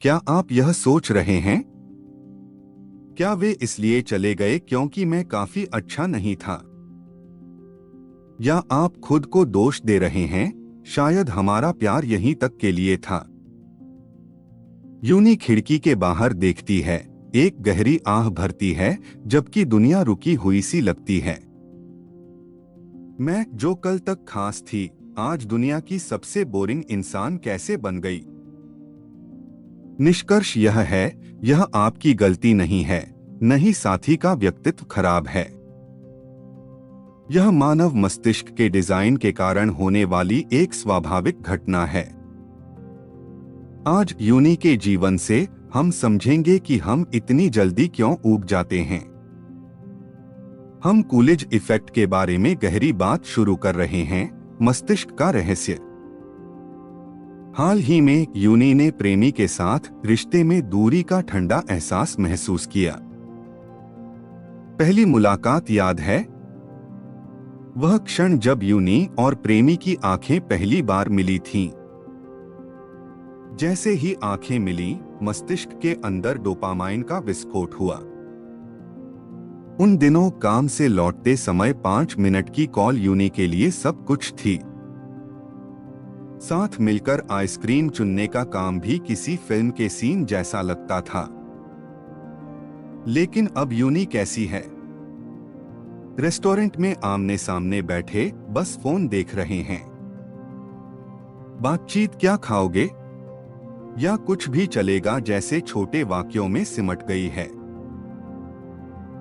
क्या आप यह सोच रहे हैं? क्या वे इसलिए चले गए क्योंकि मैं काफी अच्छा नहीं था? या आप खुद को दोष दे रहे हैं, शायद हमारा प्यार यहीं तक के लिए था? यूनी खिड़की के बाहर देखती है, एक गहरी आह भरती है, जबकि दुनिया रुकी हुई सी लगती है। मैं, जो कल तक खास थी, आज दुनिया की सबसे बोरिंग इंसान कैसे बन गई? निष्कर्ष यह है, यह आपकी गलती नहीं है, न ही साथी का व्यक्तित्व खराब है। यह मानव मस्तिष्क के डिजाइन के कारण होने वाली एक स्वाभाविक घटना है। आज यूनी के जीवन से हम समझेंगे कि हम इतनी जल्दी क्यों ऊब जाते हैं। हम कूलिज इफेक्ट के बारे में गहरी बात शुरू कर रहे हैं, मस्तिष्क का रहस्य। हाल ही में यूनी ने प्रेमी के साथ रिश्ते में दूरी का ठंडा एहसास महसूस किया। पहली मुलाकात याद है? वह क्षण जब यूनी और प्रेमी की आंखें पहली बार मिली थीं। जैसे ही आंखें मिली, मस्तिष्क के अंदर डोपामाइन का विस्फोट हुआ। उन दिनों काम से लौटते समय 5 मिनट की कॉल यूनी के लिए सब कुछ थी। साथ मिलकर आइसक्रीम चुनने का काम भी किसी फिल्म के सीन जैसा लगता था। लेकिन अब यूनी कैसी है? रेस्टोरेंट में आमने सामने बैठे बस फोन देख रहे हैं। बातचीत क्या खाओगे? या कुछ भी चलेगा जैसे छोटे वाक्यों में सिमट गई है।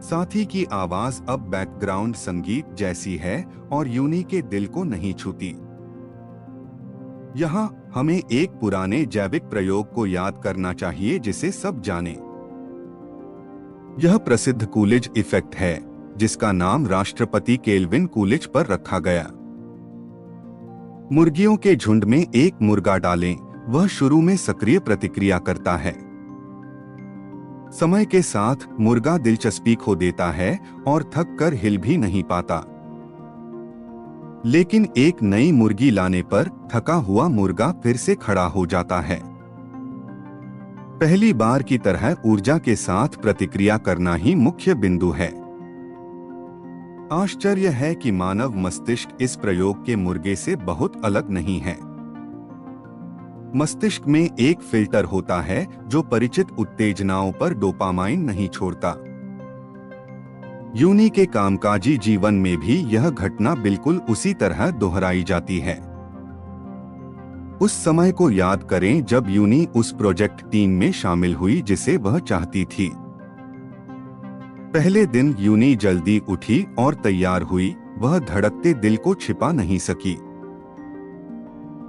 साथी की आवाज अब बैकग्राउंड संगीत जैसी है और यूनी के दिल को नहीं छूती। यहाँ हमें एक पुराने जैविक प्रयोग को याद करना चाहिए जिसे सब जाने। यह प्रसिद्ध कूलिज इफेक्ट है, जिसका नाम राष्ट्रपति केल्विन कूलिज पर रखा गया। मुर्गियों के झुंड में एक मुर्गा डालें, वह शुरू में सक्रिय प्रतिक्रिया करता है। समय के साथ मुर्गा दिलचस्पी खो देता है और थक कर हिल भी नहीं पाता। लेकिन एक नई मुर्गी लाने पर थका हुआ मुर्गा फिर से खड़ा हो जाता है। पहली बार की तरह ऊर्जा के साथ प्रतिक्रिया करना ही मुख्य बिंदु है। आश्चर्य है कि मानव मस्तिष्क इस प्रयोग के मुर्गे से बहुत अलग नहीं है। मस्तिष्क में एक फिल्टर होता है जो परिचित उत्तेजनाओं पर डोपामाइन नहीं छोड़ता। यूनी के कामकाजी जीवन में भी यह घटना बिल्कुल उसी तरह दोहराई जाती है। उस समय को याद करें जब यूनी उस प्रोजेक्ट टीम में शामिल हुई जिसे वह चाहती थी। पहले दिन यूनी जल्दी उठी और तैयार हुई, वह धड़कते दिल को छिपा नहीं सकी।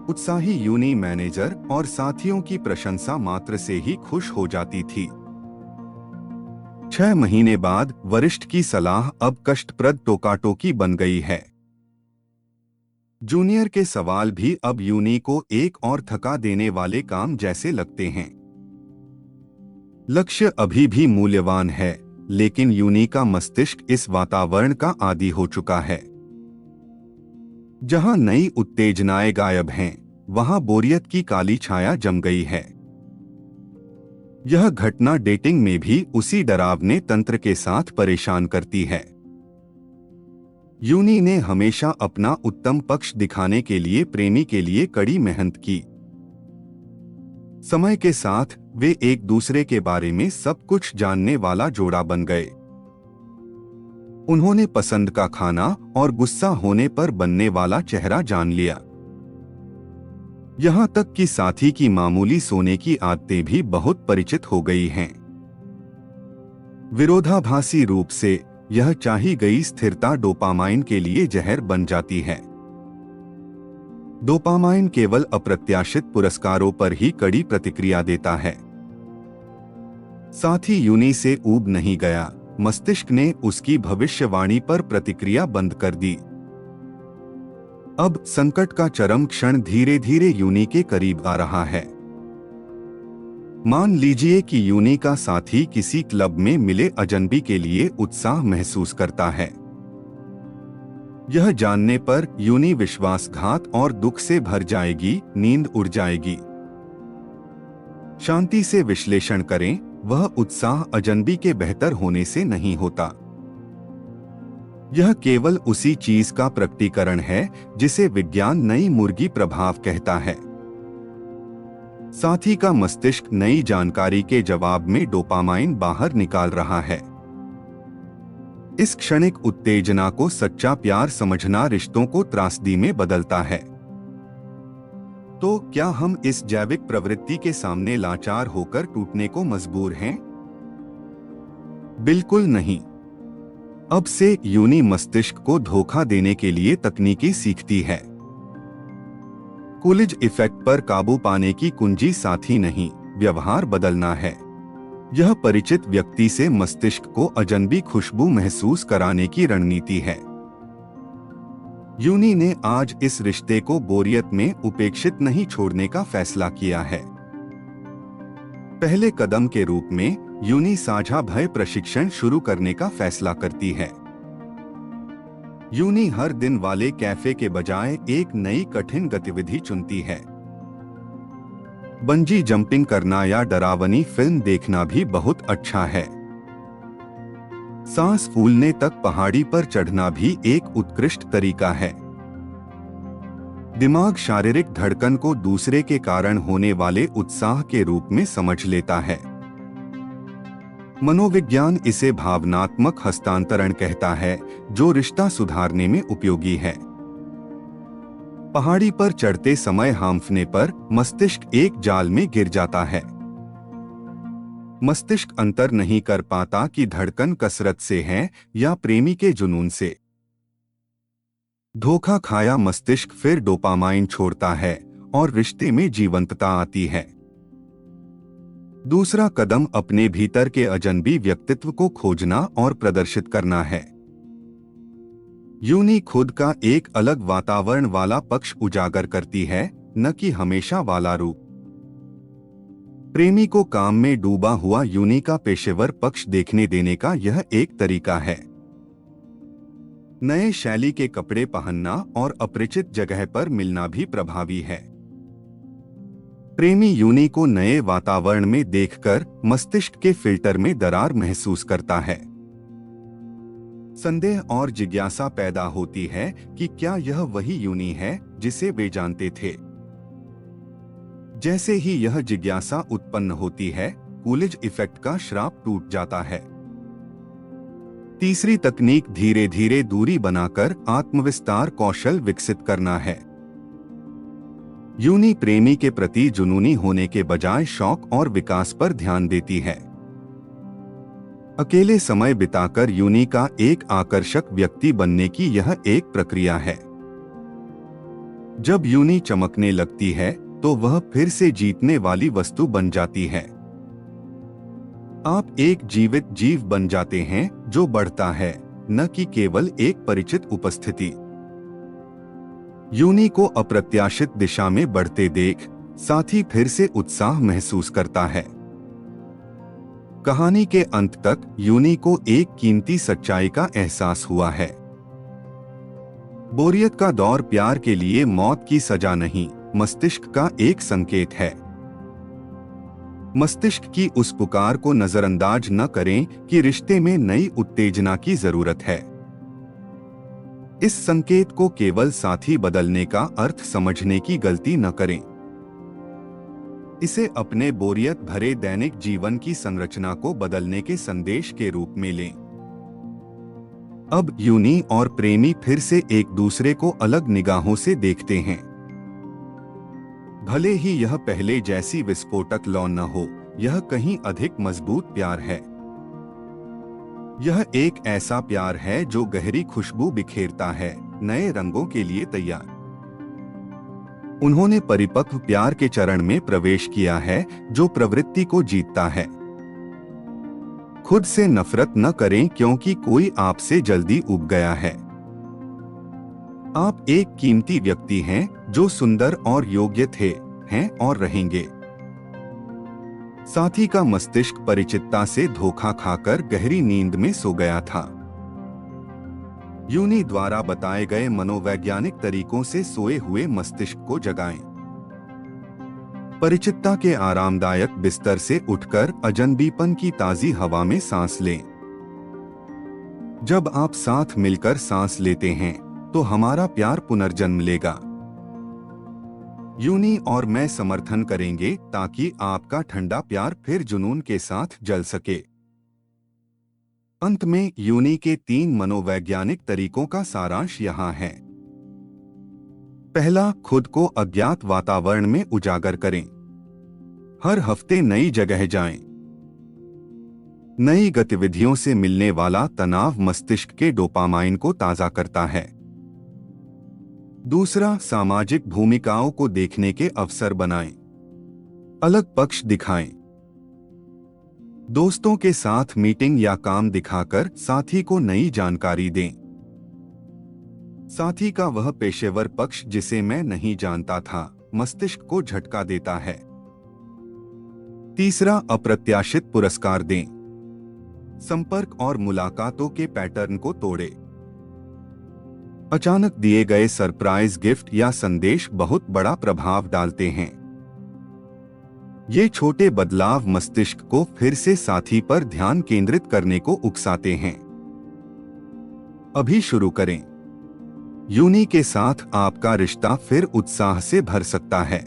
उत्साही यूनी मैनेजर और साथियों की प्रशंसा मात्र से ही खुश हो जाती थी। 6 महीने बाद वरिष्ठ की सलाह अब कष्टप्रद टोका-टोकी बन गई है। जूनियर के सवाल भी अब यूनी को एक और थका देने वाले काम जैसे लगते हैं। लक्ष्य अभी भी मूल्यवान है, लेकिन यूनी का मस्तिष्क इस वातावरण का आदी हो चुका है। जहां नई उत्तेजनाएं गायब हैं, वहां बोरियत की काली छाया जम गई है। यह घटना डेटिंग में भी उसी डरावने तंत्र के साथ परेशान करती है। यूनी ने हमेशा अपना उत्तम पक्ष दिखाने के लिए प्रेमी के लिए कड़ी मेहनत की। समय के साथ वे एक दूसरे के बारे में सब कुछ जानने वाला जोड़ा बन गए। उन्होंने पसंद का खाना और गुस्सा होने पर बनने वाला चेहरा जान लिया। यहाँ तक कि साथी की मामूली सोने की आदतें भी बहुत परिचित हो गई हैं। विरोधाभासी रूप से यह चाही गई स्थिरता डोपामाइन के लिए जहर बन जाती है। डोपामाइन केवल अप्रत्याशित पुरस्कारों पर ही कड़ी प्रतिक्रिया देता है। साथी यूनी से ऊब नहीं गया, मस्तिष्क ने उसकी भविष्यवाणी पर प्रतिक्रिया बंद कर दी। अब संकट का चरम क्षण धीरे धीरे यूनी के करीब आ रहा है। मान लीजिए कि यूनी का साथी किसी क्लब में मिले अजनबी के लिए उत्साह महसूस करता है। यह जानने पर यूनी विश्वासघात और दुख से भर जाएगी, नींद उड़ जाएगी। शांति से विश्लेषण करें, वह उत्साह अजनबी के बेहतर होने से नहीं होता। यह केवल उसी चीज का प्रकटीकरण है जिसे विज्ञान नई मुर्गी प्रभाव कहता है। साथी का मस्तिष्क नई जानकारी के जवाब में डोपामाइन बाहर निकाल रहा है। इस क्षणिक उत्तेजना को सच्चा प्यार समझना रिश्तों को त्रासदी में बदलता है। तो क्या हम इस जैविक प्रवृत्ति के सामने लाचार होकर टूटने को मजबूर हैं? बिल्कुल नहीं। अब से योनि मस्तिष्क को धोखा देने के लिए तकनीकी सीखती है। कूलिज इफेक्ट पर काबू पाने की कुंजी साथी नहीं, व्यवहार बदलना है। यह परिचित व्यक्ति से मस्तिष्क को अजनबी खुशबू महसूस कराने की रणनीति है। योनि ने आज इस रिश्ते को बोरियत में उपेक्षित नहीं छोड़ने का फैसला किया है। पहले कदम के रूप में योनि साझा भय प्रशिक्षण शुरू करने का फैसला करती है। योनि हर दिन वाले कैफे के बजाय एक नई कठिन गतिविधि चुनती है। बंजी जंपिंग करना या डरावनी फिल्म देखना भी बहुत अच्छा है। सांस फूलने तक पहाड़ी पर चढ़ना भी एक उत्कृष्ट तरीका है। दिमाग शारीरिक धड़कन को दूसरे के कारण होने वाले उत्साह के रूप में समझ लेता है। मनोविज्ञान इसे भावनात्मक हस्तांतरण कहता है, जो रिश्ता सुधारने में उपयोगी है। पहाड़ी पर चढ़ते समय हांफने पर मस्तिष्क एक जाल में गिर जाता है। मस्तिष्क अंतर नहीं कर पाता कि धड़कन कसरत से है या प्रेमी के जुनून से। धोखा खाया मस्तिष्क फिर डोपामाइन छोड़ता है और रिश्ते में जीवंतता आती है। दूसरा कदम अपने भीतर के अजनबी व्यक्तित्व को खोजना और प्रदर्शित करना है। योनि खुद का एक अलग वातावरण वाला पक्ष उजागर करती है, न कि हमेशा वाला रूप। प्रेमी को काम में डूबा हुआ योनि का पेशेवर पक्ष देखने देने का यह एक तरीका है। नए शैली के कपड़े पहनना और अपरिचित जगह पर मिलना भी प्रभावी है। प्रेमी योनि को नए वातावरण में देखकर मस्तिष्क के फिल्टर में दरार महसूस करता है। संदेह और जिज्ञासा पैदा होती है कि क्या यह वही योनि है जिसे वे जानते थे। जैसे ही यह जिज्ञासा उत्पन्न होती है, कूलिज इफेक्ट का श्राप टूट जाता है। तीसरी तकनीक धीरे धीरे दूरी बनाकर आत्मविस्तार कौशल विकसित करना है। योनि प्रेमी के प्रति जुनूनी होने के बजाय शौक और विकास पर ध्यान देती है। अकेले समय बिताकर योनि का एक आकर्षक व्यक्ति बनने की यह एक प्रक्रिया है। जब योनि चमकने लगती है तो वह फिर से जीतने वाली वस्तु बन जाती है। आप एक जीवित जीव बन जाते हैं जो बढ़ता है, न कि केवल एक परिचित उपस्थिति। योनि को अप्रत्याशित दिशा में बढ़ते देख साथी फिर से उत्साह महसूस करता है। कहानी के अंत तक योनि को एक कीमती सच्चाई का एहसास हुआ है। बोरियत का दौर प्यार के लिए मौत की सजा नहीं, मस्तिष्क का एक संकेत है। मस्तिष्क की उस पुकार को नजरअंदाज न करें कि रिश्ते में नई उत्तेजना की जरूरत है। इस संकेत को केवल साथी बदलने का अर्थ समझने की गलती न करें। इसे अपने बोरियत भरे दैनिक जीवन की संरचना को बदलने के संदेश के रूप में लें। अब योनि और प्रेमी फिर से एक दूसरे को अलग निगाहों से देखते हैं। भले ही यह पहले जैसी विस्फोटक लौ न हो, यह कहीं अधिक मजबूत प्यार है। यह एक ऐसा प्यार है जो गहरी खुशबू बिखेरता है, नए रंगों के लिए तैयार। उन्होंने परिपक्व प्यार के चरण में प्रवेश किया है, जो प्रवृत्ति को जीतता है। खुद से नफरत न करें क्योंकि कोई आपसे जल्दी उब गया है। आप एक कीमती व्यक्ति हैं जो सुंदर और योग्य थे, हैं और रहेंगे। साथी का मस्तिष्क परिचितता से धोखा खाकर गहरी नींद में सो गया था। योनि द्वारा बताए गए मनोवैज्ञानिक तरीकों से सोए हुए मस्तिष्क को जगाएं। परिचितता के आरामदायक बिस्तर से उठकर अजनबीपन की ताजी हवा में सांस लें। जब आप साथ मिलकर सांस लेते हैं तो हमारा प्यार पुनर्जन्म लेगा। यूनी और मैं समर्थन करेंगे ताकि आपका ठंडा प्यार फिर जुनून के साथ जल सके। अंत में यूनी के 3 मनोवैज्ञानिक तरीकों का सारांश यहाँ है। पहला, खुद को अज्ञात वातावरण में उजागर करें। हर हफ्ते नई जगह जाएं। नई गतिविधियों से मिलने वाला तनाव मस्तिष्क के डोपामाइन को ताज़ा करता है। दूसरा, सामाजिक भूमिकाओं को देखने के अवसर बनाएं। अलग पक्ष दिखाएं। दोस्तों के साथ मीटिंग या काम दिखाकर साथी को नई जानकारी दें। साथी का वह पेशेवर पक्ष जिसे मैं नहीं जानता था, मस्तिष्क को झटका देता है। तीसरा, अप्रत्याशित पुरस्कार दें। संपर्क और मुलाकातों के पैटर्न को तोड़ें। अचानक दिए गए सरप्राइज गिफ्ट या संदेश बहुत बड़ा प्रभाव डालते हैं। ये छोटे बदलाव मस्तिष्क को फिर से साथी पर ध्यान केंद्रित करने को उकसाते हैं। अभी शुरू करें। यूनी के साथ आपका रिश्ता फिर उत्साह से भर सकता है।